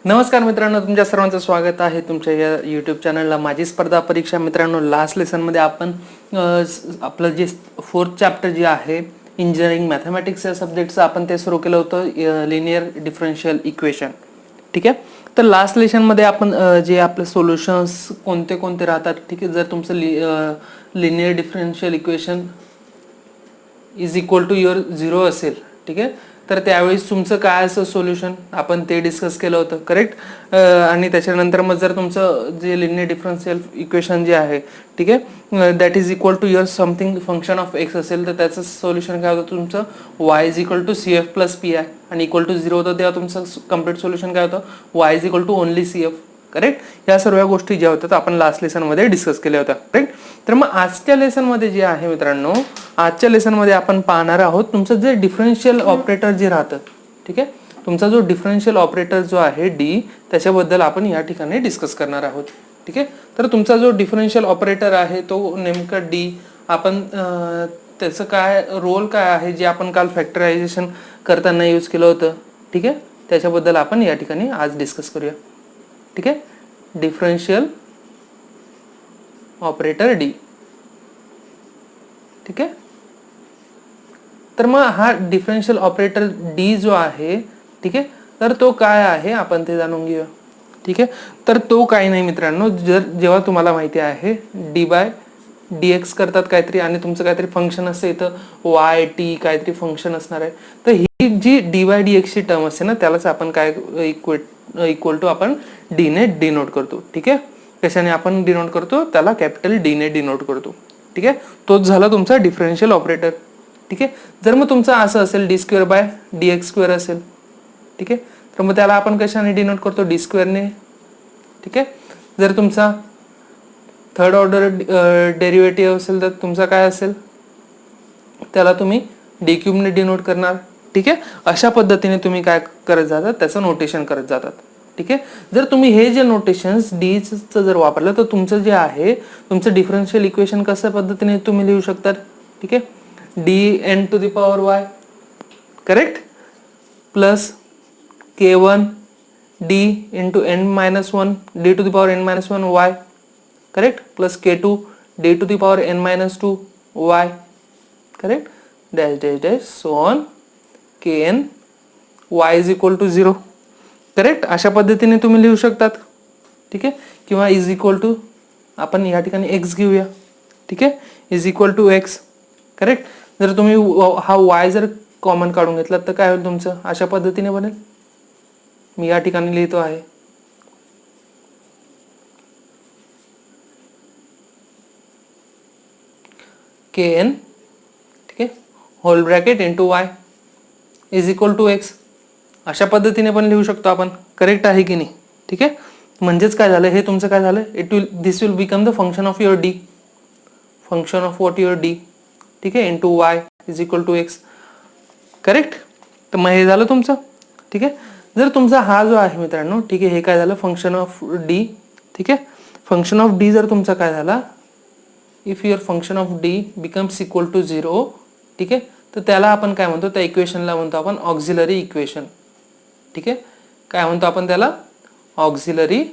नमस्कार मित्रांनो, तुमच्या सर्वांचं स्वागत आहे तुमच्या या यूट्यूब चॅनलला माझी स्पर्धा परीक्षा. मित्रांनो, लास्ट लेसनमध्ये आपण आपलं जे फोर्थ चॅप्टर जे आहे इंजिनिअरिंग मॅथमॅटिक्स या सब्जेक्टचं आपण ते सुरू केलं होतं, लिनियर डिफरन्शियल इक्वेशन. ठीक आहे. तर लास्ट लेसनमध्ये आपण जे आपले सोल्युशन्स कोणते कोणते राहतात, ठीक आहे, जर तुमचं linear differential equation is equal to your 0 असेल, ठीक आहे, तर त्यावेळेस तुमचं काय असं सोल्युशन आपण ते डिस्कस केलं होतं, करेक्ट. आणि त्याच्यानंतर मग जर तुमचं जे लिनियर डिफरन्शियल इक्वेशन जे आहे, ठीक आहे, that is equal to your something function of X असेल, तर त्याचं सोल्युशन काय होतं तुमचं Y is equal to C F plus P I, आणि इक्वल टू 0 होतं तेव्हा तुमचं कम्प्लीट सोल्युशन काय होतं Y is equal to only C F. Correct. या सर्व गोष्टी ज्या होत्या आपण लास्ट लेसनमध्ये डिस्कस केल्या होत्या. करेक्ट. तर मग आजच्या लेसनमध्ये जे आहे मित्रांनो, आजच्या लेसनमध्ये आपण पाहणार आहोत तुमचं जे डिफरन्शियल ऑपरेटर जे राहतं, ठीक आहे, तुमचा जो डिफरन्शियल ऑपरेटर जो आहे डी, त्याच्याबद्दल आपण या ठिकाणी डिस्कस करणार आहोत. ठीक आहे. तर तुमचा जो डिफरन्शियल ऑपरेटर आहे तो नेमका डी, आपण त्याचं काय रोल काय आहे जे आपण काल फॅक्टरायझेशन करताना यूज केलं होतं, ठीक आहे, त्याच्याबद्दल आपण या ठिकाणी आज डिस्कस करूया. ठीक आहे. Differential operator D. ठीक आहे. तर मग हा डिफरन्शियल ऑपरेटर डी जो आहे, ठीक आहे, तर तो काय आहे आपण ते जाणून घेऊया. ठीक आहे. तर तो काही नाही मित्रांनो, जेव्हा तुम्हाला माहिती आहे डी बाय डी एक्स करतात काहीतरी, आणि तुमचं काहीतरी फंक्शन असतं इथं वाय टी काहीतरी फंक्शन असणार आहे, तर ही जी डी बाय डी एक्सची टर्म असते ना, त्यालाच आपण काय इक्वल टू आपण डी ने डिनोट करतो. ठीक आहे. कशाने आपण डिनोट करतो, त्याला कॅपिटल डी ने डिनोट करतो. ठीक आहे. तोच झाला तुमचा डिफरन्शियल ऑपरेटर. ठीक आहे. जर मग तुमचं असं असेल D square by D X square असेल, ठीक आहे, तर मग त्याला आपण कशाने डिनोट करतो डी स्क्वेअरने. ठीक आहे. जर तुमचा थर्ड ऑर्डर डेरिव्हेटिव्ह असेल तर तुमचा काय असेल, त्याला तुम्ही डी क्यूबने डिनोट करणार. ठीक आहे. अशा पद्धतीने तुम्ही काय करत जातात, त्याचं नोटेशन करत जातात. ठीक आहे. जर तुम्ही हे जे नोटेशन्स डीचं जर वापरलं तर तुमचं जे आहे तुमचं डिफरन्शियल इक्वेशन कशा पद्धतीने तुम्ही लिहू शकतात. ठीक आहे. D N to the power Y, correct, plus K one D into N minus one D to the power N minus one Y, correct, plus K two D to the power N minus two Y, correct, dash dash dash so on K N Y is equal to 0. Correct. अशा पद्धतीने तुम्ही लिहू शकतात. ठीक आहे. किंवा is equal to आपण या ठिकाणी एक्स घेऊया. ठीक आहे. Is equal to X. Correct. जर तुम्ही हा वाय जर कॉमन काढून घेतला तर काय होईल तुमचं, अशा पद्धतीने बनेल. मी या ठिकाणी लिहितो आहे के एन, ठीक आहे, whole bracket into Y is equal to X. अशा पद्धतीने पण लिहू शकतो आपण. करेक्ट आहे की नाही. ठीक आहे. म्हणजेच काय झालं, हे तुमचं काय झालं, this will become the function of your D, function of what your D, ठीक आहे, into Y is equal to X. Correct. तर मग हे झालं तुमचं. ठीक आहे. जर तुमचा हा जो आहे मित्रांनो, ठीक आहे, हे काय झालं फंक्शन ऑफ डी. ठीक आहे. फंक्शन ऑफ डी जर तुमचा काय झाला, if your function of D becomes equal to 0, ठीक आहे, तर त्याला आपण काय म्हणतो, त्या इक्वेशनला म्हणतो आपण ऑक्झिलरी इक्वेशन. ठीक आहे. काय म्हणतो आपण त्याला, ऑक्झिलरी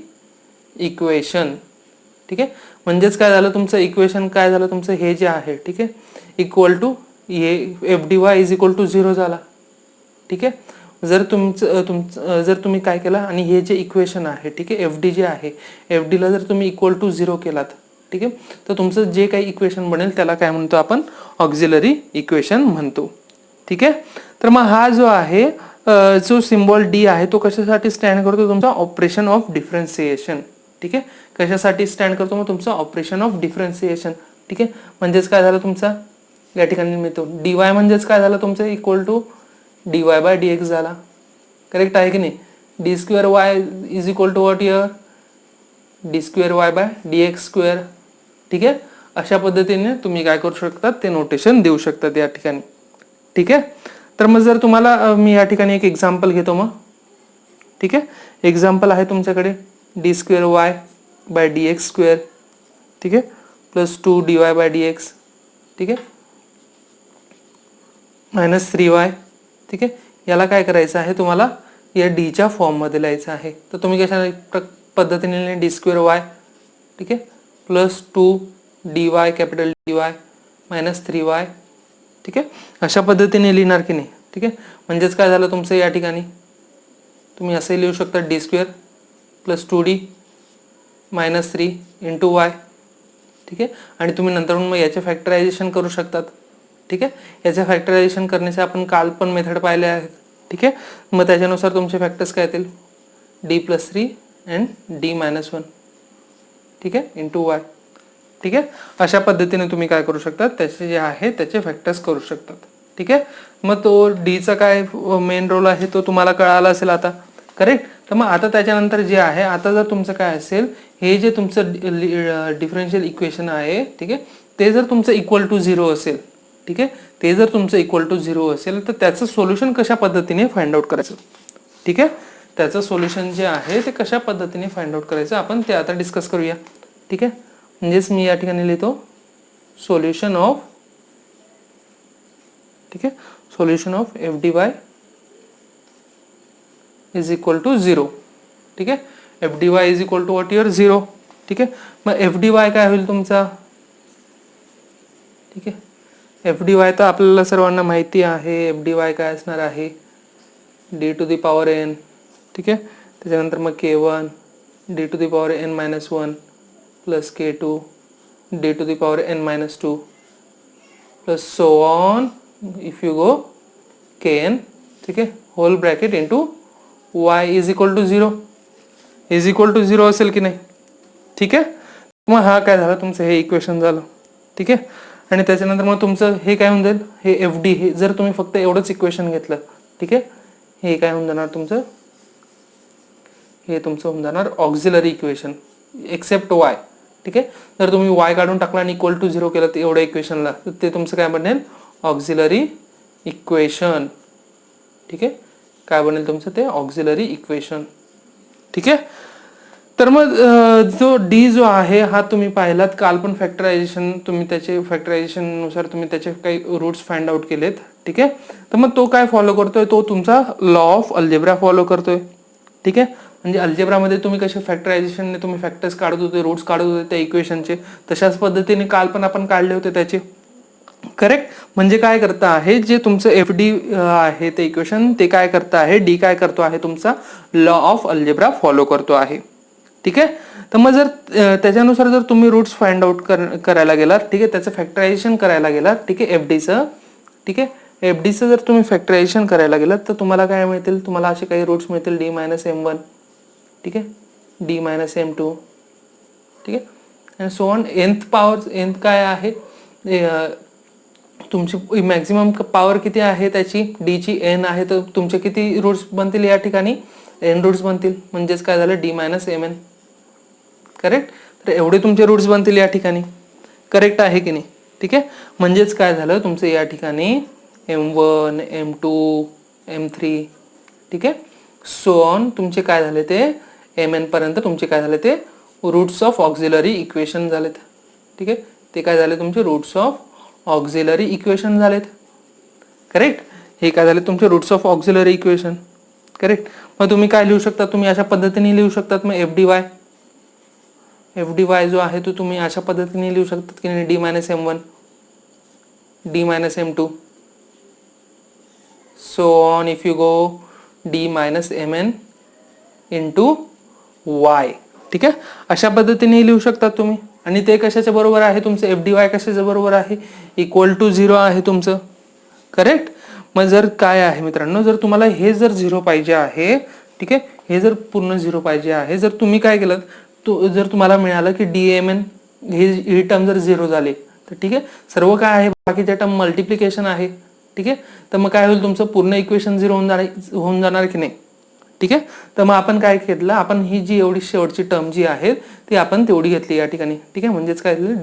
इक्वेशन. ठीक आहे. म्हणजेच काय झालं तुमचं इक्वेशन, काय झालं तुमचं हे जे आहे, ठीक आहे, इक्वल टू हे F D Y is equal to 0 झाला. ठीक आहे. जर जर तुम्ही काय केलं आणि हे जे इक्वेशन आहे, ठीक आहे, एफ डी जे आहे, एफ डीला जर तुम्ही इक्वल टू 0 केलात, ठीक आहे, तर तुमचं जे काही इक्वेशन बनेल त्याला काय म्हणतो आपण ऑक्झिलरी इक्वेशन म्हणतो. ठीक आहे. तर मग हा जो आहे जो सिम्बॉल डी आहे तो कशासाठी स्टँड करतो, तुमचा ऑपरेशन ऑफ डिफरन्सिएशन. ठीक आहे. कशासाठी स्टँड करतो मग तुमचा ऑपरेशन ऑफ डिफरन्सिएशन. ठीक आहे. म्हणजेच काय झालं तुमचा या ठिकाणी मिळतो डी वाय, म्हणजेच काय झालं तुमचं equal to D Y by D X झाला. करेक्ट आहे की नाही. D square Y is equal to what your D square Y by D X square. ठीक आहे. अशा पद्धतीने तुम्ही काय करू शकतात, ते नोटेशन देऊ शकतात या ठिकाणी. ठीक आहे. तर मग जर तुम्हाला मी या ठिकाणी एक एक्झाम्पल घेतो मग. ठीक आहे. एक्झाम्पल आहे तुमच्याकडे D square Y by D X square, ठीक आहे, plus 2 D Y by D x, ठीक आहे, मायनस 3y. ठीक आहे. याला काय करायचं आहे तुम्हाला, या डीच्या फॉर्ममध्ये लिहायचं आहे. तर तुम्ही कशा पद्धतीने लिहिले डी स्क्वेअर वाय, ठीक आहे, plus 2 dy capital dy minus 3y, ठीक आहे, अशा पद्धतीने लिहिणार की नाही. ठीक आहे, म्हणजेच काय झालं तुमचं या ठिकाणी तुम्ही असंही लिहू शकता D square plus 2d minus 3 into Y. ठीक आहे, आणि तुम्ही नंतर मग याचे फॅक्टरायझेशन करू शकतात. ठीक आहे, याचे फॅक्टरायझेशन करण्याचे आपण काल पण मेथड पाहिले आहेत. ठीक आहे, मग त्याच्यानुसार तुमचे फॅक्टर्स काय येतील d+3 अँड d-1, ठीक आहे, इंटू वाय. ठीक आहे, अशा पद्धतीने तुम्ही काय करू शकतात त्याचे जे आहे त्याचे फॅक्टर्स करू शकतात. ठीक आहे, मग तो डीचा काय मेन रोल आहे तो तुम्हाला कळाला असेल आता. करेक्ट. तर मग आता त्याच्यानंतर जे आहे आता जर तुमचं काय असेल हे जे तुमचं डिफरन्शियल इक्वेशन आहे, ठीक आहे, ते जर तुमचं इक्वल टू 0 असेल, ठीक आहे, ते जर तुमचं इक्वल टू 0 असेल तर त्याचं सोल्युशन कशा पद्धतीने फाइंड आउट करायचं. ठीक आहे, त्याचं सोल्युशन जे आहे ते कशा पद्धतीने फाइंड आउट करायचं आपण ते आता डिस्कस करूया. ठीक आहे, म्हणजेच मी या ठिकाणी लिहितो सोल्युशन ऑफ, ठीक आहे, solution of F D Y is equal to 0. ठीक आहे, F D Y is equal to what your 0. ठीक आहे, मग एफ डी वाय काय होईल तुमचा. ठीक आहे, एफ डी वाय तर आपल्याला सर्वांना माहिती आहे. एफ डी वाय काय असणार आहे d⁴n. ठीक आहे, त्याच्यानंतर मग k1 d⁴n-1 plus k2 d⁴n-2 plus so on if you go kn. ठीक आहे, whole bracket into y is equal to 0. Is equal to 0 असेल की नाही. ठीक आहे, मग हा काय झालं तुमचं हे इक्वेशन झालं. ठीक आहे, आणि त्याच्यानंतर मग तुमचं हे काय होऊन जाईल हे एफ डी. हे जर तुम्ही फक्त एवढंच इक्वेशन घेतलं, ठीक आहे, हे काय होऊन जाणार तुमचं, हे तुमचं होऊन जाणार ऑक्झिलरी इक्वेशन एक्सेप्ट वाय. ठीक आहे, जर तुम्ही वाय काढून टाकला आणि इक्वल टू 0 केलं तर एवढ्या इक्वेशनला तर ते तुमचं काय बनेल ऑक्झिलरी इक्वेशन. ठीक आहे, काय बनेल तुमचं ते ऑक्झिलरी इक्वेशन. ठीक आहे, तर मग जो डी जो आहे हा तुम्ही पाहिलात काल पण फॅक्टरायझेशन तुम्ही त्याचे फॅक्टरायझेशननुसार तुम्ही त्याचे काही रूट्स फाइंड आउट केलेत. ठीक आहे, तर मग तो काय फॉलो करतोय तो तुमचा लॉ ऑफ अल्जेब्रा फॉलो करतोय. ठीक आहे, म्हणजे अल्जेब्रामध्ये तुम्ही कसे फॅक्टरायझेशनने तुम्ही फॅक्टर्स काढत होते रूट्स काढत होते त्या इक्वेशनचे तशाच पद्धतीने काल पण आपण काढले होते त्याचे. करेक्ट, म्हणजे काय करता आहे जे तुमचं एफ डी आहे ते इक्वेशन ते काय करता आहे डी काय करतो आहे तुमचा लॉ ऑफ अल्जेब्रा फॉलो करतो आहे. ठीक आहे, तर मग जर त्याच्यानुसार जर तुम्ही रूट्स फाइंड आउट करायला गेलात, ठीक आहे, त्याचं फॅक्टरायझेशन करायला गेलात, ठीक आहे, एफ डीचं. ठीक आहे, एफ डीचं जर तुम्ही फॅक्टरायझेशन करायला गेलात तर तुम्हाला काय मिळतील तुम्हाला असे काही रूट्स मिळतील d-m1, ठीक आहे, d-m2, ठीक आहे, आणि सो ऑन. nth काय आहे तुमची मॅक्झिमम पॉवर किती आहे त्याची डीची n आहे तर तुमचे किती रूट्स बनतील या ठिकाणी n रूट्स बनतील. म्हणजेच काय झालं d-mn. करेक्ट, तर एवढे तुमचे रूट्स बनतील या ठिकाणी. करेक्ट आहे की नाही. ठीक आहे, म्हणजेच काय झालं तुमचं या ठिकाणी m1 m2 m3, ठीक आहे, सो ऑन तुमचे काय झाले ते mn पर्यंत तुमचे काय झाले ते रूट्स ऑफ ऑक्झिलरी इक्वेशन झालेत. ठीक आहे, ते काय झाले तुमचे रूट्स ऑफ ऑक्झिलरी इक्वेशन झालेत. करेक्ट, हे काय झाले तुमचे roots of auxiliary equation. Correct, मग तुम्ही काय लिहू शकता तुम्ही अशा पद्धतीने लिहू शकतात. मग एफ डी वाय जो आहे तो तुम्ही अशा पद्धतीने लिहू शकतात की d-m1 d-m2 so on if you go d-mn into Y. ठीक आहे, अशा पद्धतीने लिहू शकतात तुम्ही. आणि ते कशाच्या बरोबर आहे तुमचं एफ डी वाय कशाच्या बरोबर आहे इक्वल टू 0 आहे तुमचं. करेक्ट, मग जर काय आहे मित्रांनो जर तुम्हाला हे जर 0 पाहिजे आहे, ठीक आहे, हे जर पूर्ण 0 पाहिजे आहे, जर तुम्ही काय केलं जर तुम्हाला मिळालं की d-mn ही टर्म जर 0 झाली तर ठीक आहे सर्व काय आहे बाकीच्या टर्म मल्टिप्लिकेशन आहे. ठीक आहे, तर मग काय होईल तुमचं पूर्ण इक्वेशन 0 होऊन जाणार की नाही. ठीक आहे, तर मग आपण काय घेतलं आपण ही जी एवढी शेवटची टर्म जी आहे ती आपण तेवढी घेतली या ठिकाणी. ठीक आहे, म्हणजेच काय झालं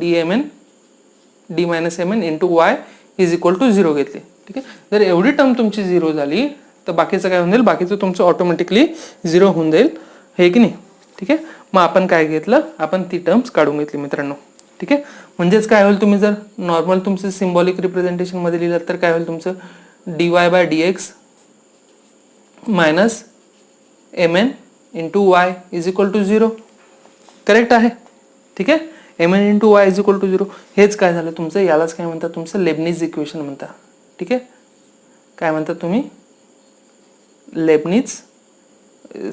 d-mn into Y is equal to 0 घेतली. ठीक आहे, जर एवढी टर्म तुमची 0 झाली तर बाकीचं काय होऊन जाईल बाकीचं तुमचं ऑटोमॅटिकली 0 होऊन जाईल हे की नाही. ठीक आहे, मग आपण काय घेतलं आपण ती टर्म्स काढून घेतली मित्रांनो. ठीक आहे, म्हणजेच काय होईल तुम्ही जर नॉर्मल तुमचं सिम्बॉलिक रिप्रेझेंटेशन मध्ये लिहिलं तर काय होईल तुमचं dy/dx minus mn into Y is equal to 0. Correct आहे. ठीक आहे. mn into Y is equal to 0. हेच काय झालं तुमचं, यालाच काय म्हणतात तुमचं लेबनिझ इक्वेशन म्हणता. ठीक आहे. काय म्हणतात तुम्ही, लेबनिझ,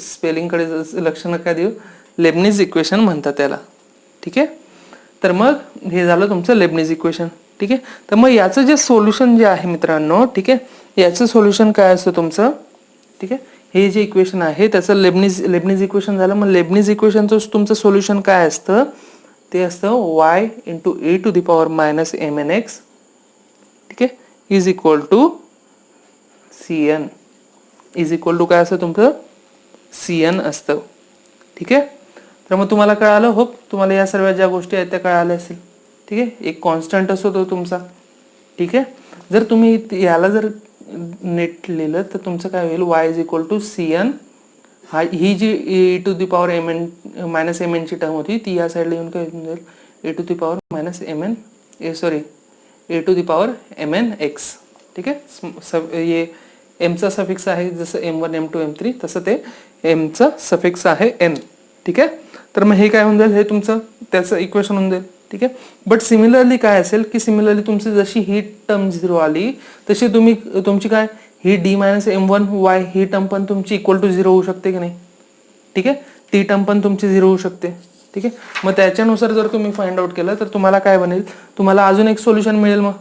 स्पेलिंगकडे लक्ष नका देऊ, लेबनिझ इक्वेशन म्हणतात त्याला. ठीक आहे. तर मग हे झालं तुमचं लेबनिझ इक्वेशन. ठीक आहे. तर मग याचं जे सोल्युशन जे आहे मित्रांनो, ठीक आहे, याचं सोल्युशन काय असतं तुमचं. ठीक आहे. हे जे इक्वेशन आहे त्याचं लेबनिझ इक्वेशन झालं. मग लेबनिझ इक्वेशनचं तुमचं सोल्युशन काय असतं, ते असतं y into e to the power minus mnx. ठीक आहे. Is equal to cn. Is equal to काय असतं तुमचं cn असतं. ठीक आहे. तर मग तुम्हाला कळालं, होप तुम्हाला या सर्व ज्या गोष्टी आहेत त्या कळाल्या असतील. ठीक आहे. एक कॉन्स्टंट असतो तो तुमचा. ठीक आहे. जर तुम्ही याला जर नेट लिहिलं तर तुमचं काय होईल, y is equal to cn. ही जी e to the power mn minus mn ची टर्म होती ती या साईडला येऊन काय होऊन जाईल, e to the power minus mn e to the power mnx. ठीक आहे. ये mचा सफिक्स आहे जसं m1 m2 m3 तसं ते mचा सफिक्स आहे n. ठीक आहे. तर मग हे काय होऊन जाईल, हे तुमचं त्याचं इक्वेशन होऊन जाईल. ठीक आहे. बट सिमिलरली काय असेल की सिमिलरली तुमची जशी ही टर्म 0 आली तशी तुमची काय ही d मायनस m1 y ही टर्म पण तुमची इक्वल टू 0 होऊ शकते की नाही. ठीक आहे. ती टर्म पण तुमची 0 होऊ शकते. ठीक आहे. मग त्याच्यानुसार जर तुम्ही फाइंड आउट केलं तर तुम्हाला काय बनेल, तुम्हाला अजून एक सोल्युशन मिळेल मग.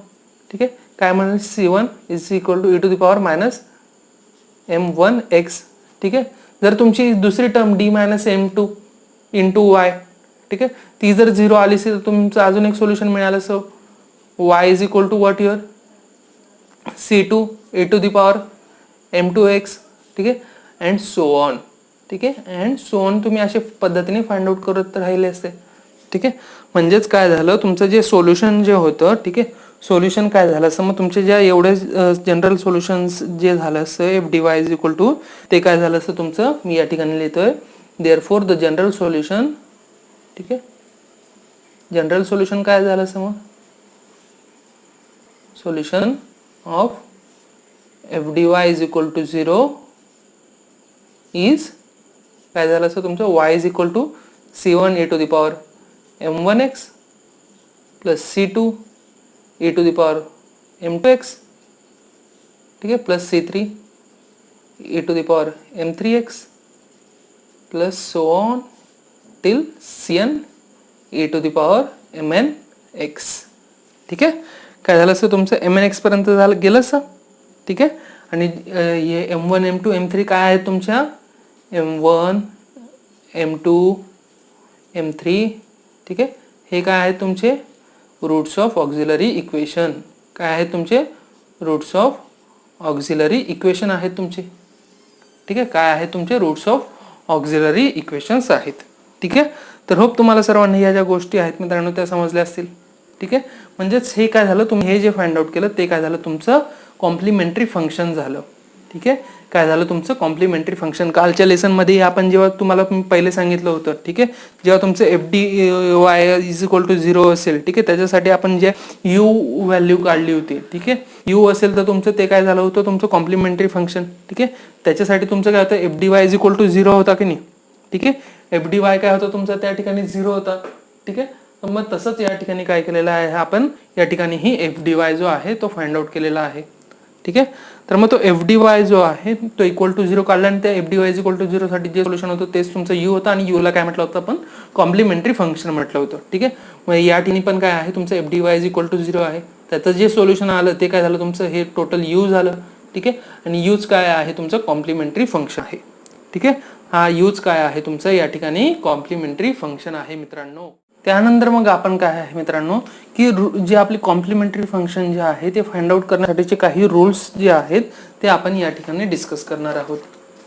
ठीक आहे. काय म्हणेल, c1 is equal to e to the power minus m1x. ठीक आहे. जर तुमची दुसरी term d minus m2 into Y, ठीक आहे, ती जर 0 आली असेल तर तुमचं अजून एक सोल्युशन मिळालं. So y is equal to what your c2 e to the power m2x. ठीक आहे. And so on. ठीक आहे. अँड सो ऑन तुम्ही अशा पद्धतीने फाइंड आउट करत राहिले असते. ठीक आहे. म्हणजेच काय झालं, तुमचं जे सोल्युशन जे होतं, ठीक आहे, सोल्युशन काय झालं असं, मग तुमचे ज्या एवढे जनरल सोल्युशन्स जे झालं असं F D Y is equal to, ते काय झालं असं तुमचं, मी या ठिकाणी लिहितोय देअरफॉर द जनरल सोल्युशन. ठीक आहे. जनरल सोल्युशन काय झालं असं, मग solution of F D Y is equal to 0 is काय झालं असं तुमचं y is equal to c1 e to the power m1x plus c2 e to the power m2x. ठीक आहे. Plus c3 e to the power m3x plus so on till cn e to the power mnx. ठीक आहे. काय झालं असं तुमचं mnx पर्यंत झालं गेलं असं. ठीक आहे. आणि हे m1 m2 m3 काय आहेत तुमच्या, m1 m2 m3. ठीक आहे. हे काय आहेत तुमचे रूट्स ऑफ ऑक्झिलरी इक्वेशन. काय आहेत तुमचे रूट्स ऑफ ऑक्झिलरी इक्वेशन आहेत तुमचे. ठीक आहे. काय आहेत तुमचे रूट्स ऑफ ऑक्झिलरी इक्वेशन्स आहेत. ठीक आहे. तर होप तुम्हाला सर्वांना या ज्या गोष्टी आहेत मित्रांनो त्या समजल्या असतील. ठीक आहे. म्हणजेच हे काय झालं, तुम्ही हे जे फाइंड आउट केलं ते काय झालं तुमचं कॉम्प्लिमेंटरी फंक्शन झालं. ठीक आहे. काय झालं तुमचं कॉम्प्लिमेंटरी फंक्शन. कालच्या लेसनमध्ये आपण जेव्हा तुम्हाला पहिले सांगितलं होतं, ठीक आहे, जेव्हा तुमचं F D Y is equal to 0 असेल, ठीक आहे, त्याच्यासाठी आपण जे यू व्हॅल्यू काढली होती. ठीक आहे. यू असेल तर तुमचं ते काय झालं होतं तुमचं कॉम्प्लिमेंटरी फंक्शन. ठीक आहे. त्याच्यासाठी तुमचं काय होतं F D Y is equal to 0 होता की नाही. ठीक आहे. एफ डी वाय काय होतं तुमचा त्या ठिकाणी 0 होता. ठीक आहे. मग तसंच या ठिकाणी काय केलेलं आहे आपण, या ठिकाणी ही एफ डी वाय जो आहे तो फाइंड आउट केलेला आहे. ठीक आहे. तर मग तो एफ डी वाय जो आहे तो इक्वल टू 0 काढला आणि त्या F D Y equal to 0 साठी जे सोल्युशन होतं तेच तुमचं यू होतं आणि यूला काय म्हटलं होतं आपण कॉम्प्लिमेंटरी फंक्शन म्हटलं होतं. ठीक आहे. मग या ठिकाणी पण काय आहे तुमचं F D Y equal to 0 आहे. त्याचं जे सोल्युशन आलं ते काय झालं तुमचं हे टोटल यू झालं. ठीक आहे. आणि यूज काय आहे तुमचं कॉम्प्लिमेंटरी फंक्शन आहे. ठीक आहे. हा यूज काय आहे तुमचं या ठिकाणी कॉम्प्लिमेंटरी फंक्शन आहे मित्रांनो. त्यानंतर मग आपण काय आहे मित्रांनो की जे आपले कॉम्प्लिमेंटरी फंक्शन जे आहे ते फाइंड आउट करण्यासाठीचे काही रूल्स जे आहेत ते आपण या ठिकाणी डिस्कस करणार आहोत.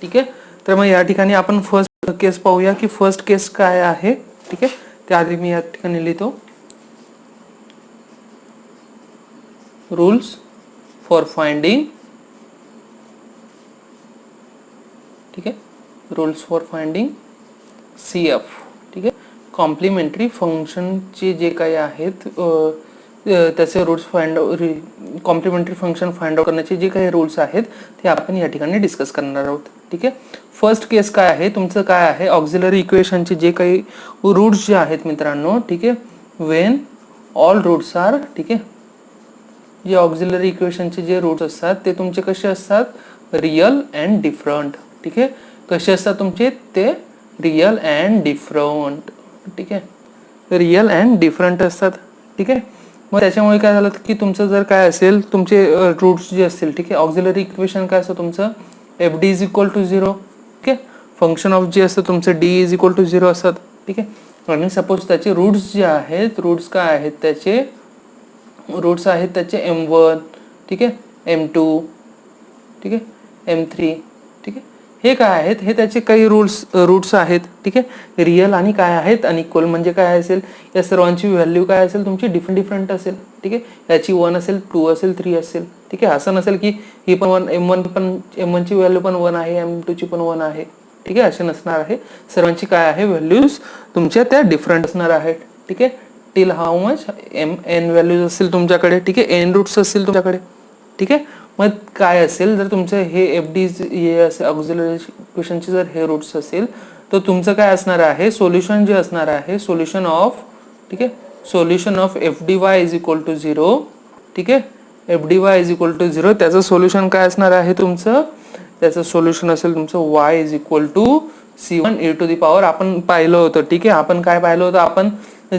ठीक आहे. तर मग या ठिकाणी आपण फर्स्ट केस पाहूया की फर्स्ट केस काय आहे. ठीक आहे. त्याआधी मी या ठिकाणी लिहितो रूल्स फॉर फाइंडिंग. ठीक आहे. Rules for finding CF. ठीक आहे. कॉम्प्लिमेंटरी फंक्शनचे जे काही आहेत त्याचे रूट्स कॉम्प्लिमेंटरी फंक्शन फाइंड आउट करण्याचे जे काही रूल्स आहेत ते आपण या ठिकाणी डिस्कस करणार आहोत. ठीक आहे. फर्स्ट केस काय आहे तुमचं, काय आहे ऑक्झिलरी इक्वेशनचे जे काही रूट्स जे आहेत मित्रांनो, ठीक आहे, वेन ऑल रूट्स आर, ठीक आहे, जे ऑक्झिलरी इक्वेशनचे जे रूट्स असतात ते तुमचे कसे असतात, रियल अँड डिफरंट. ठीक आहे. कसे असतात तुमचे ते, रियल अँड डिफरंट. ठीक आहे, रियल अँड डिफरंट असतात. ठीक आहे. मग त्याच्यामुळे काय झालं की तुमचं जर काय असेल, तुमचे रूट्स जे असतील, ठीक आहे, ऑक्झिलरी इक्वेशन काय असतं तुमचं, F D is equal to 0. ठीक आहे. फंक्शन ऑफ जे असतं तुमचं डी इज इक्वल टू 0 असतात. ठीक आहे. आणि सपोज त्याचे रूट्स जे आहेत, रूट्स काय आहेत त्याचे, रूट्स आहेत त्याचे M1, ठीक आहे, M2, ठीक आहे, M3. ठीक आहे. हे काय आहेत, हे त्याचे काही रूट्स आहेत. ठीक आहे. रियल आणि काय आहेत अनइक्वल, म्हणजे काय असेल या सर्वांची व्हॅल्यू काय असेल तुमची डिफरंट असेल. ठीक आहे. याची 1 असेल, 2 असेल, 3 असेल. ठीक आहे. असं नसेल की ही पण 1, M1 ची व्हॅल्यू पण 1 आहे, M2 ची पण 1 आहे. ठीक आहे. असे नसणार आहे. सर्वांची काय आहे व्हॅल्यूज तुमच्या त्या डिफरंट असणार आहेत. ठीक आहे. Till how much n values असतील तुमच्याकडे. ठीक आहे. n रूट्स असतील तुमच्याकडे. ठीक आहे. मग काय असेल जर तुमचं हे एफ डी हे असे ऑक्झिलरी इक्वेशनचे जर हे रूट्स असेल तर तुमचं काय असणार आहे, सोल्युशन जे असणार आहे, सोल्युशन ऑफ, ठीक आहे, solution of F D Y is equal to 0. ठीक आहे. F D Y is equal to 0, त्याचं सोल्युशन काय असणार आहे तुमचं, त्याचं सोल्युशन असेल तुमचं y is equal to C1 e to the power. आपण पाहिलं होतं. ठीक आहे. आपण काय पाहिलं होतं, आपण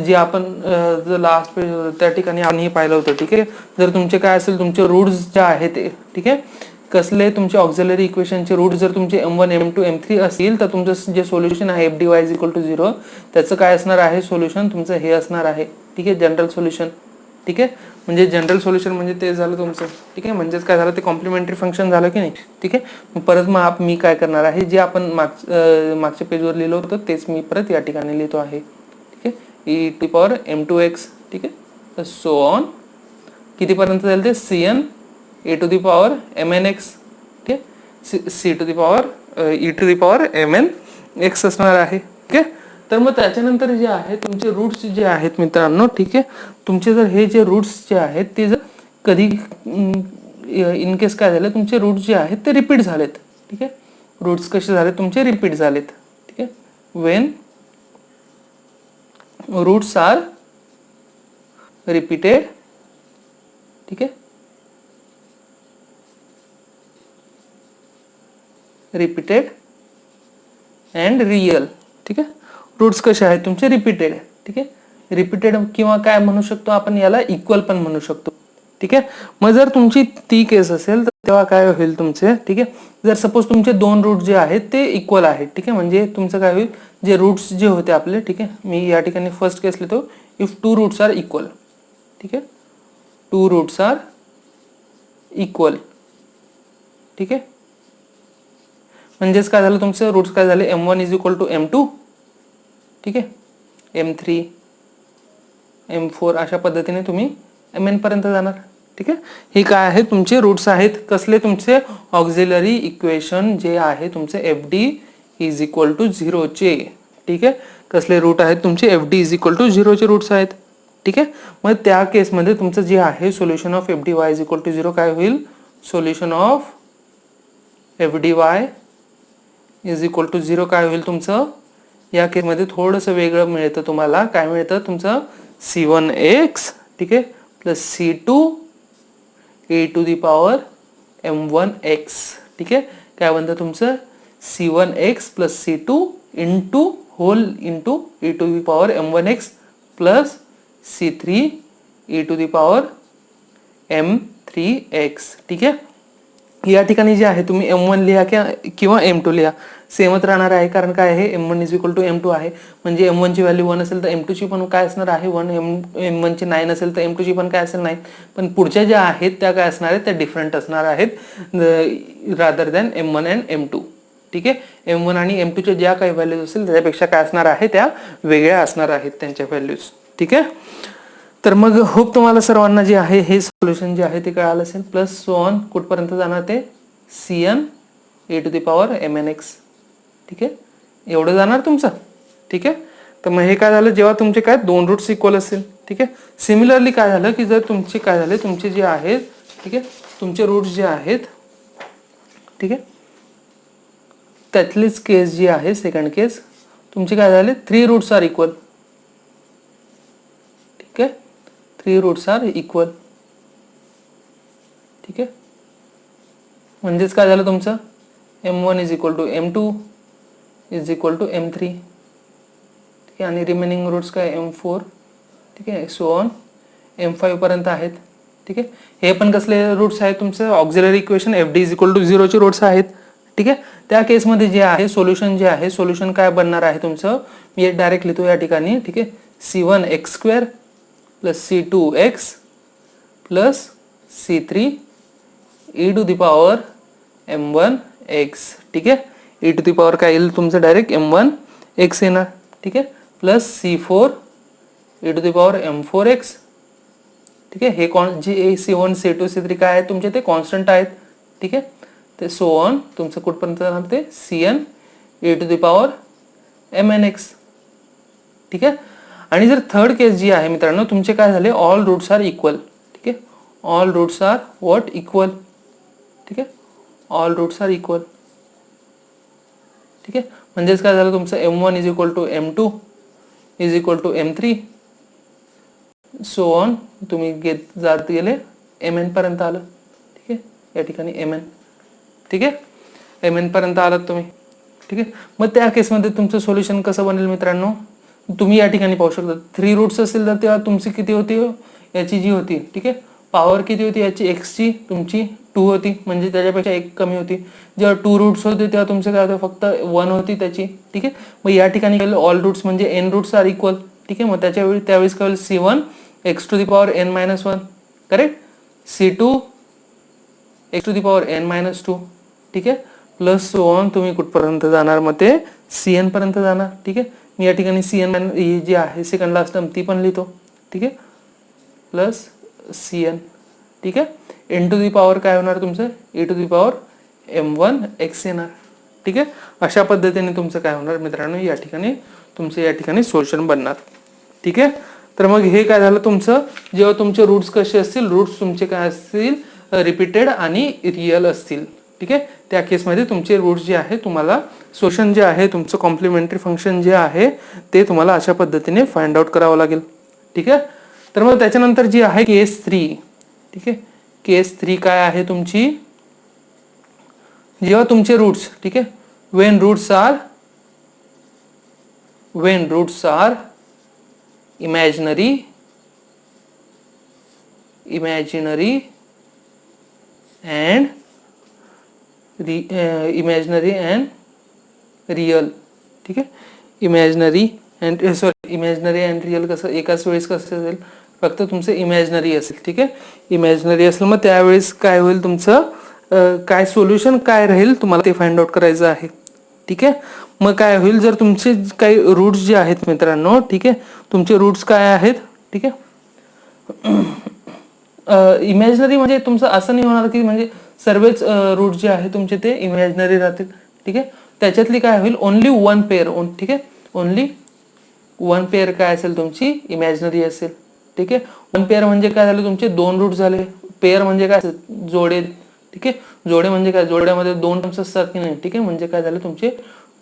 जे आपण लास्ट पेज त्या ठिकाणी आपण पाहिलं होतं. ठीक आहे. जर तुमचे काय असेल तुमचे रूट्स जे आहेत, ठीक आहे, कसले तुमचे ऑक्झिलरी इक्वेशनचे रूट्स जर तुमचे M1 M2 M3 असतील तर तुमचं जे सोल्युशन आहे F D Y is equal to 0 त्याचं काय असणार आहे सोल्युशन तुमचं हे असणार आहे. ठीक आहे. General solution. ठीक आहे. म्हणजे जनरल सोल्युशन म्हणजे ते झालं तुमचं. ठीक आहे. म्हणजेच काय झालं ते कॉम्प्लिमेंटरी फंक्शन झालं की नाही. ठीक आहे. परत मग मी काय करणार आहे, जे आपण मागच्या पेजवर लिहिलं होतं तेच मी परत या ठिकाणी लिहितो आहे. ठीक आहे. E to power M2x. ठीक आहे. सो ऑन कितीपर्यंत जाईल ते Cn A to the power MnX. ठीक आहे. C to the power E to the power MnX असणार आहे. ठीक आहे. तर मग त्याच्यानंतर जे आहे तुमचे रूट्स जे आहेत मित्रांनो, ठीक आहे, तुमचे जर हे जे रूट्स जे आहेत ते जर कधी इन केस काय झालं तुमचे रूट्स जे आहेत ते रिपीट झालेत. ठीक आहे. रूट्स कसे झाले तुमचे रिपीट झालेत. ठीक आहे. When roots are repeated. ठीक आहे. Repeated and real. ठीक आहे. रूट्स कसे आहेत तुमचे रिपीटेड. ठीक आहे. रिपीटेड किंवा काय म्हणू शकतो आपण याला इक्वल पण म्हणू शकतो. ठीक आहे. मग जर तुमची ती केस असेल तर तेव्हा काय होईल तुमचे, ठीक आहे, जर सपोज तुमचे दोन रूट जे आहेत ते इक्वल आहेत. ठीक आहे. म्हणजे तुमचं काय होईल, जे रूट्स जे होते आपले, ठीक आहे, मी या ठिकाणी फर्स्ट केस लिहितो, इफ 2 रूट्स आर इक्वल. ठीक आहे. 2 रूट्स आर इक्वल. ठीक आहे. म्हणजेच काय झालं तुमचं रूट्स काय झाले, M1 is equal to M2. ठीक आहे. M3 M4 अशा पद्धतीने तुम्ही Mn पर्यंत जाणार. ठीक आहे. हे काय आहे तुमचे रूट्स आहेत कसले तुमचे ऑक्झिलरी इक्वेशन जे आहे तुमचे F D is equal to 0 चे. ठीक आहे. कसले रूट आहेत तुमचे F D is equal to 0 चे रूट्स आहेत. ठीक आहे. मग त्या केसमध्ये तुमचं जे आहे solution of F D Y is equal to 0 काय होईल, solution of F D Y is equal to 0 काय होईल तुमचं, या केसमध्ये थोडंसं वेगळं मिळतं तुम्हाला. काय मिळतं तुमचं C1x, ठीक आहे, plus C2 A to the power M1x. ठीक आहे. काय बनतं तुमचं C1x plus C2 into whole into A to the power M1x plus C3 A to the power M3x. ठीक आहे. या ठिकाणी जे आहे तुम्ही M1 लिहा किंवा M2 लिहा, सेमच राहणार आहे. कारण काय आहे M1 is equal to M2 आहे. म्हणजे M1 ची व्हॅल्यू 1 असेल तर M2 ची पण काय असणार आहे 1. M1 ची 9 असेल तर M2 ची पण काय असेल 9. पण पुढच्या ज्या आहेत त्या काय असणार आहेत, त्या डिफरंट असणार आहेत rather than M1 and M2. ठीक आहे. M1 आणि M2 च्या ज्या काही व्हॅल्यूज असेल त्याच्यापेक्षा काय असणार आहे, त्या वेगळ्या असणार आहेत त्यांच्या व्हॅल्यूज. ठीक आहे. तर मग होप तुम्हाला सर्वांना जे आहे हे सोल्युशन जे आहे ते कळालं असेल. प्लस सो ऑन कुठपर्यंत जाणार ते Cn A to the power MnX. ठीक आहे. एवढं जाणार तुमचं. ठीक आहे. तर मग हे काय झालं, जेव्हा तुमचे काय दोन रूट्स इक्वल असेल, ठीक आहे. सिमिलरली काय झालं की जर तुमचे काय झाले, तुमचे जे आहेत ठीक आहे, तुमचे रूट्स जे आहेत ठीक आहे, त्यातलीच केस जी आहे सेकंड केस, तुमचे काय झाले 3 रूट्स आर इक्वल. ठीक आहे, 3 रूट्स आर इक्वल. ठीक आहे, म्हणजेच काय झालं तुमचं m1 is equal to m2 is equal to m3. ठीक आहे, आणि रिमेनिंग रूट्स काय m4 ठीक आहे सो ऑन m5 पर्यंत आहेत. ठीक आहे, हे पण कसले रूट्स आहेत तुमचं auxiliary equation FD is equal to 0 चे रूट्स आहेत. ठीक आहे, त्या केसमध्ये जे आहे सोल्युशन जे आहे, सोल्युशन काय बनणार आहे तुमचं, मी डायरेक्ट लिहितो या ठिकाणी. ठीक आहे, c1x² plus c2x plus c3 e to the power m1x. ठीक आहे, e टू द पॉवर काय येईल तुमचं डायरेक्ट m1x येणार. ठीक आहे, plus c4 e to the power m4x. ठीक आहे, हे जे c1 c2 c3 काय आहे तुमचे ते कॉन्स्टंट आहेत. ठीक आहे, ते सो ऑन तुमचं कुठपर्यंत जाणार ते cn e to the power mnx. ठीक आहे, आणि जर थर्ड केस जी आहे मित्रांनो, तुमचे काय झाले ऑल रूट्स आर इक्वल. ठीक आहे, all roots are what equal. ठीक आहे, ऑल रूट्स आर इक्वल. ठीक आहे, म्हणजेच काय झालं तुमचं m1 is equal to m2 is equal to m3 so on तुम्ही जात गेले mn पर्यंत आलं. ठीक आहे, या ठिकाणी mn. ठीक आहे, mn पर्यंत आलात तुम्ही. ठीक आहे, मग त्या केसमध्ये तुमचं सोल्युशन कसं बनेल मित्रांनो, तुम्ही या ठिकाणी पाहू शकता 3 रूट्स असतील तर तेव्हा तुमची किती होती याची जी होती. ठीक आहे, पॉवर किती होती याची x ची तुमची 2 होती, म्हणजे त्याच्यापेक्षा 1 कमी होती. जेव्हा 2 रूट्स होते तेव्हा तुमचे काय होतं फक्त 1 होती त्याची. ठीक आहे, मग या ठिकाणी ऑल रूट्स म्हणजे n रूट्स आर इक्वल. ठीक आहे, मग त्यावेळेस काय होईल c1 x to the power n-1 correct, c2 x to the power n-2. ठीक आहे, प्लस सो ऑन तुम्ही कुठपर्यंत जाणार मग ते cn पर्यंत जाणार. ठीक आहे, मी या ठिकाणी cn ही जी आहे सेकंड लास्ट टर्म ती पण लिहितो. ठीक आहे, प्लस cn. ठीक आहे, n टू द पॉवर काय होणार तुमचं e to the power m1x येणार. ठीक आहे, अशा पद्धतीने तुमचं काय होणार मित्रांनो, या ठिकाणी तुमचं या ठिकाणी सोल्युशन बनणार. ठीक आहे, तर मग हे काय झालं तुमचं, जेव्हा तुमचे रूट्स कसे असतील, रूट्स तुमचे काय असतील रिपीटेड आणि रिअल असतील. ठीक आहे, त्या केसमध्ये तुमचे रूट्स जे आहे तुम्हाला सोल्युशन जे आहे तुमचं कॉम्प्लिमेंटरी फंक्शन जे आहे ते तुम्हाला अशा पद्धतीने फाइंड आउट करावं लागेल. ठीक आहे, तर मग त्याच्यानंतर जी आहे केस 3. ठीक आहे, केस 3 काय आहे तुमची, जेव्हा तुमचे रूट्स ठीक आहे when roots are imaginary and real. ठीक आहे, इमॅजिनरी अँड रिअल कसं एकाच वेळेस कसं असेल, फक्त तुमचं इमॅजिनरी असेल. ठीक आहे, इमॅजिनरी असेल मग त्यावेळेस काय होईल तुमचं काय सोल्युशन काय राहील तुम्हाला ते फाइंड आउट करायचं आहे. ठीक आहे, मग काय होईल जर तुमचे काही रूट्स जे आहेत मित्रांनो, ठीक आहे तुमचे रूट्स काय आहेत. ठीक आहे, इमॅजिनरी म्हणजे तुमचं असं नाही होणार की म्हणजे सर्वच रूट जे आहे तुमचे ते इमॅजिनरी राहतील. ठीक आहे, त्याच्यातली काय होईल ओनली 1 पेअर. ठीक आहे, ओनली 1 पेअर काय असेल तुमची इमॅजिनरी असेल. ठीक आहे, 1 पेअर म्हणजे काय झालं तुमचे 2 रूट झाले. पेअर म्हणजे काय जोडे. ठीक आहे, जोडे म्हणजे काय, जोड्यामध्ये 2 टर्म्स असतात की नाही. ठीक आहे, म्हणजे काय झालं तुमचे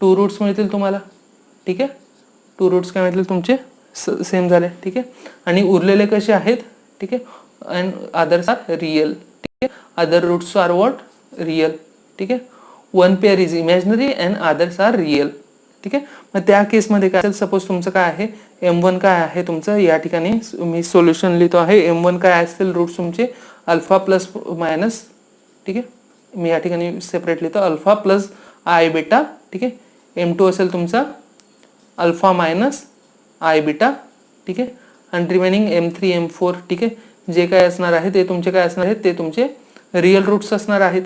2 रूट्स मिळतील तुम्हाला. ठीक आहे, 2 रूट्स काय मिळतील तुमचे सेम झाले. ठीक आहे, आणि उरलेले कसे आहेत. ठीक आहे, अँड अदर्स आर रिअल. ठीक आहे, other roots are what real. ठीक आहे, 1 pair is imaginary and others are real. ठीक आहे, मग त्या केसमध्ये काय असेल, सपोज तुमचं काय आहे m1 काय आहे तुमचं, या ठिकाणी मी सोल्युशन लिहितो आहे. m1 काय असतील रूट्स तुमचे अल्फा प्लस मायनस. ठीक आहे, मी या ठिकाणी सेपरेट लिहितो अल्फा प्लस आय बेटा. ठीक आहे, m2 असेल तुमचा अल्फा मायनस आय बेटा. ठीक आहे, आणि रिमेनिंग m3 m4. ठीक आहे, जे काय असणार आहे ते तुमचे काय असणार आहेत, ते तुमचे रिअल रूट्स असणार आहेत.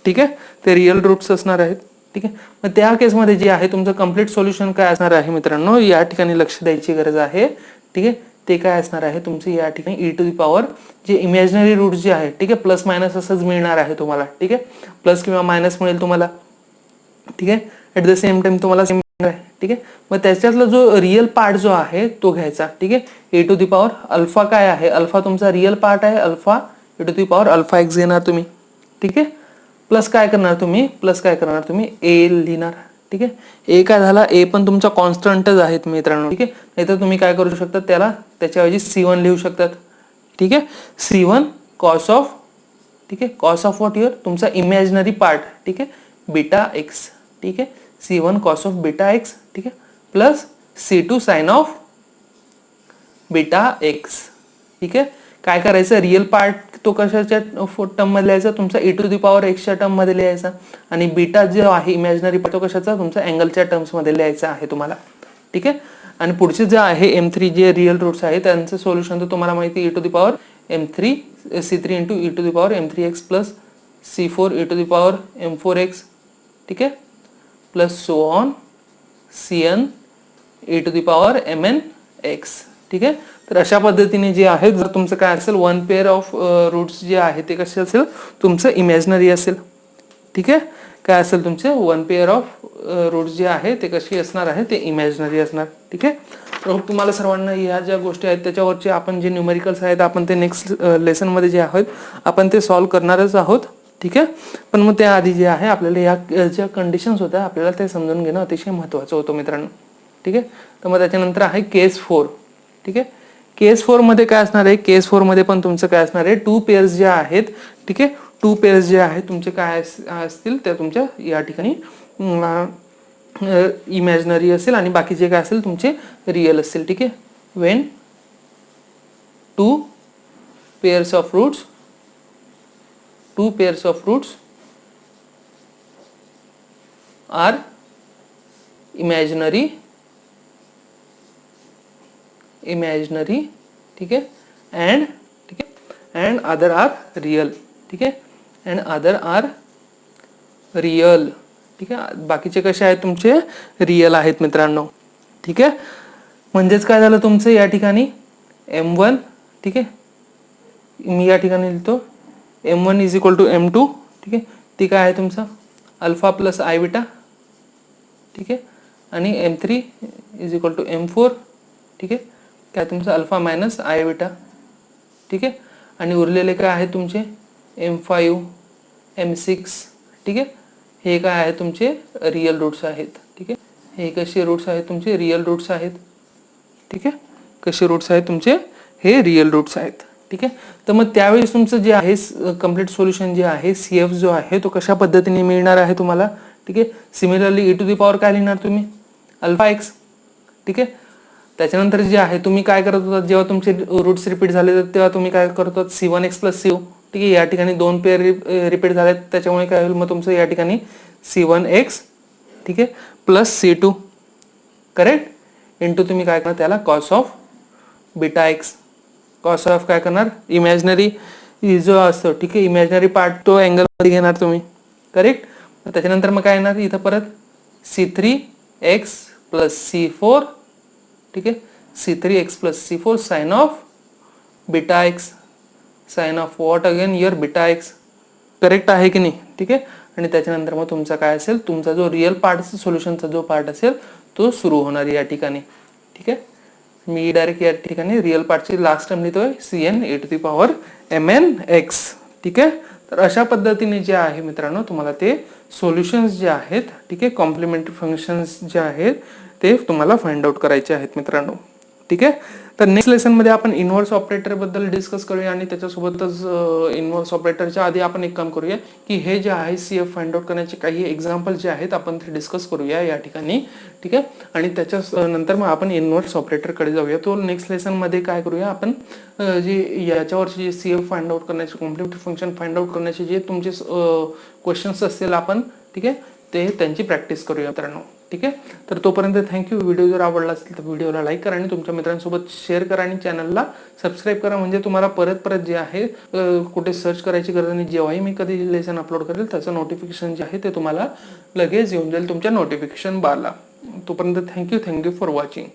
ठीक आहे, ते रिअल रूट्स असणार आहेत. ठीक आहे, मग त्या केसमध्ये जे आहे तुमचं कम्प्लीट सोल्युशन काय असणार आहे मित्रांनो, या ठिकाणी लक्ष द्यायची गरज आहे. ठीक आहे, ते काय असणार आहे तुमचं या ठिकाणी ई टू दी पॉवर जे इमॅजिनरी रूट्स जे आहे. ठीक आहे, प्लस मायनस असंच मिळणार आहे तुम्हाला. ठीक आहे, प्लस किंवा मायनस मिळेल तुम्हाला. ठीक आहे, ॲट द सेम टाइम तुम्हाला ठीक आहे. मग त्याच्यातला जो रिअल पार्ट जो आहे तो घ्यायचा. ठीक आहे. A to the power alpha काय आहे, अल्फा तुमचा रिअल पार्ट आहे, alpha A to the power alpha X घेणार तुम्ही. ठीक आहे. प्लस काय करणार तुम्ही ए लिहिणार. ठीक आहे. ए काय झाला, ए पण तुमचा कॉन्स्टंटच आहेत मित्रांनो. ठीक आहे. नाहीतर तुम्ही काय करू शकता, त्याच्याऐवजी C1 लिहू शकतात. ठीक आहे. C1 कॉस ऑफ, ठीक आहे, कॉस ऑफ व्हॉट युअर तुमचा इमॅजिनरी पार्ट. ठीक आहे. Beta x. ठीक आहे. C1 cos of beta x. ठीक आहे. Plus C2 sine of beta x. ठीक आहे. काय करायचं, रिअल पार्ट तो कशाच्या टर्म मध्ये लिहायचा, तुमचा e टू दी पॉवर एक्सच्या टर्म मध्ये लिहायचा. आणि बीटा जो आहे इमॅजिनरी पार्ट तो कशाचा, तुमचा अँगलच्या टर्म्स मध्ये लिहायचा आहे तुम्हाला. ठीक आहे. आणि पुढचे जे आहे M3 जे रिअल रूट्स आहे त्यांचं सोल्युशन तर तुम्हाला माहिती, e to the power M3 C3 into e to the power M3x plus C4 e to the power M4x. ठीक आहे. Plus so on Cn e to the power Mnx. ठीक आहे. तर अशा पद्धतीने जे आहे, जर तुमचं काय असेल, वन पेअर ऑफ रूट्स जे आहे ते कसे असेल, तुमचं इमॅजिनरी असेल. ठीक आहे. काय असेल तुमचे वन पेअर ऑफ रूट्स जे आहे ते कशी असणार आहे, ते इमॅजिनरी असणार. ठीक आहे. तर तुम्हाला सर्वांना ह्या ज्या गोष्टी आहेत त्याच्यावरचे आपण जे न्यूमेरिकल्स आहेत आपण ते नेक्स्ट लेसन मध्ये जे आहेत आपण ते सॉल्व्ह करणारच आहोत. ठीक आहे. पण मग त्याआधी जे आहे आपल्याला या ज्या कंडिशन्स होत्या आपल्याला ते समजून घेणं अतिशय महत्त्वाचं होतं मित्रांनो. ठीक आहे. तर मग त्याच्यानंतर आहे केस 4. ठीक आहे. केस 4 मध्ये काय असणार आहे, केस 4 मध्ये पण तुमचं काय असणार आहे, टू पेअर्स जे आहेत. ठीक आहे. टू पेअर्स जे आहेत तुमचे काय असतील त्या तुमच्या या ठिकाणी इमॅजिनरी असेल आणि बाकीचे काय असेल तुमचे रिअल असतील. ठीक आहे. When two pairs of roots are imaginary. ठीक आहे. अँड ठीक आहे, अँड अदर आर रिअल. ठीक आहे. And other are real. ठीक आहे. बाकीचे कसे आहेत तुमचे रिअल आहेत मित्रांनो. ठीक आहे. म्हणजेच काय झालं तुमचं या ठिकाणी M1. ठीक आहे. मी या ठिकाणी लिहितो M1 is equal to M2. ठीक आहे. ती काय आहे तुमचा अल्फा प्लस आय बीटा. ठीक आहे. आणि M3 is equal to M4. ठीक आहे. काय तुमचं अल्फा मायनस आय बीटा. ठीक आहे. आणि उरलेले काय आहेत तुमचे M5 M6. ठीक आहे. हे काय आहे तुमचे रिअल रूट्स आहेत. ठीक आहे. हे कसे रूट्स आहेत तुमचे रिअल रूट्स आहेत. ठीक आहे. कसे रूट्स आहेत तुमचे हे रिअल रूट्स आहेत. ठीक आहे. तर मग त्यावेळेस तुमचं जे आहे कम्प्लीट सोल्युशन जे आहे CF जो आहे तो कशा पद्धतीने मिळणार आहे तुम्हाला. ठीक आहे. Similarly e to the power काय लिहिणार तुम्ही अल्फा एक्स. ठीक आहे. त्याच्यानंतर जे आहे तुम्ही काय करत होता, जेव्हा तुमचे रूट्स रिपीट झाले तेव्हा तुम्ही काय करत होता C1x प्लस CO. ठीक आहे. या ठिकाणी दोन पेअर रिपीट झालेत त्याच्यामुळे काय होईल मग तुमचं या ठिकाणी C1x. ठीक आहे. प्लस C2 करेक्ट इंटू तुम्ही काय करणार त्याला cos of beta x. Cos of काय करणार इमॅजिनरी जो असतो. ठीक आहे. इमॅजिनरी पार्ट तो अँगल मध्ये घेणार तुम्ही करेक्ट. त्याच्यानंतर मग काय येणार इथं परत C3x प्लस C4. ठीक आहे. C3x plus C4 sine of beta X. Sine of what again your beta X. Correct आहे की नाही. ठीक आहे. आणि त्याच्यानंतर मग तुमचा काय असेल तुमचा जो रिअल पार्ट सोल्युशनचा जो पार्ट असेल तो सुरू होणार या ठिकाणी. ठीक आहे. मी डायरेक्ट या ठिकाणी रिअल पार्टची लास्ट टर्म लिहितोय Cn e to the power Mnx. ठीक आहे. तर अशा पद्धतीने जे आहे मित्रांनो तुम्हाला ते सोल्युशन्स जे आहेत. ठीक आहे. कॉम्प्लिमेंटरी फंक्शन्स जे आहेत ते तुम्हाला फाइंड आउट करायचे आहेत मित्रांनो. ठीक आहे. तर नेक्स्ट लेसन मध्ये आपण इनव्हर्स ऑपरेटर बद्दल डिस्कस करूया आणि त्याच्यासोबतच इनव्हर्स ऑपरेटरच्या आधी आपण एक काम करूया की हे जे आहे CF फाइंड आउट करण्याचे काही एक्झाम्पल जे आहेत आपण ते डिस्कस करूया या ठिकाणी. ठीक आहे. आणि त्याच्या नंतर मग आपण इनव्हर्स ऑपरेटरकडे जाऊया. तो नेक्स्ट लेसन मध्ये काय करूया आपण जे याच्यावरचे जे CF फाइंड आउट करण्याचे कॉम्प्लिमेंटरी फंक्शन फाइंड आउट करण्याचे जे तुमचे क्वेश्चन्स असतील आपण ठीक आहे ते त्यांची प्रॅक्टिस करूया मित्रांनो. ठीक आहे. तर तोपर्यंत थँक्यू. व्हिडिओ जर आवडला असेल तर व्हिडिओला लाईक करा आणि तुमच्या मित्रांसोबत शेअर करा आणि चॅनलला सबस्क्राईब करा म्हणजे तुम्हाला परत जे आहे कुठे सर्च करायची गरज नाही. जेव्हाही मी कधी लेसन अपलोड करेल त्याचं नोटिफिकेशन जे आहे ते तुम्हाला लगेच येऊन जाईल तुमच्या नोटिफिकेशन बारला. तोपर्यंत थँक्यू फॉर वॉचिंग.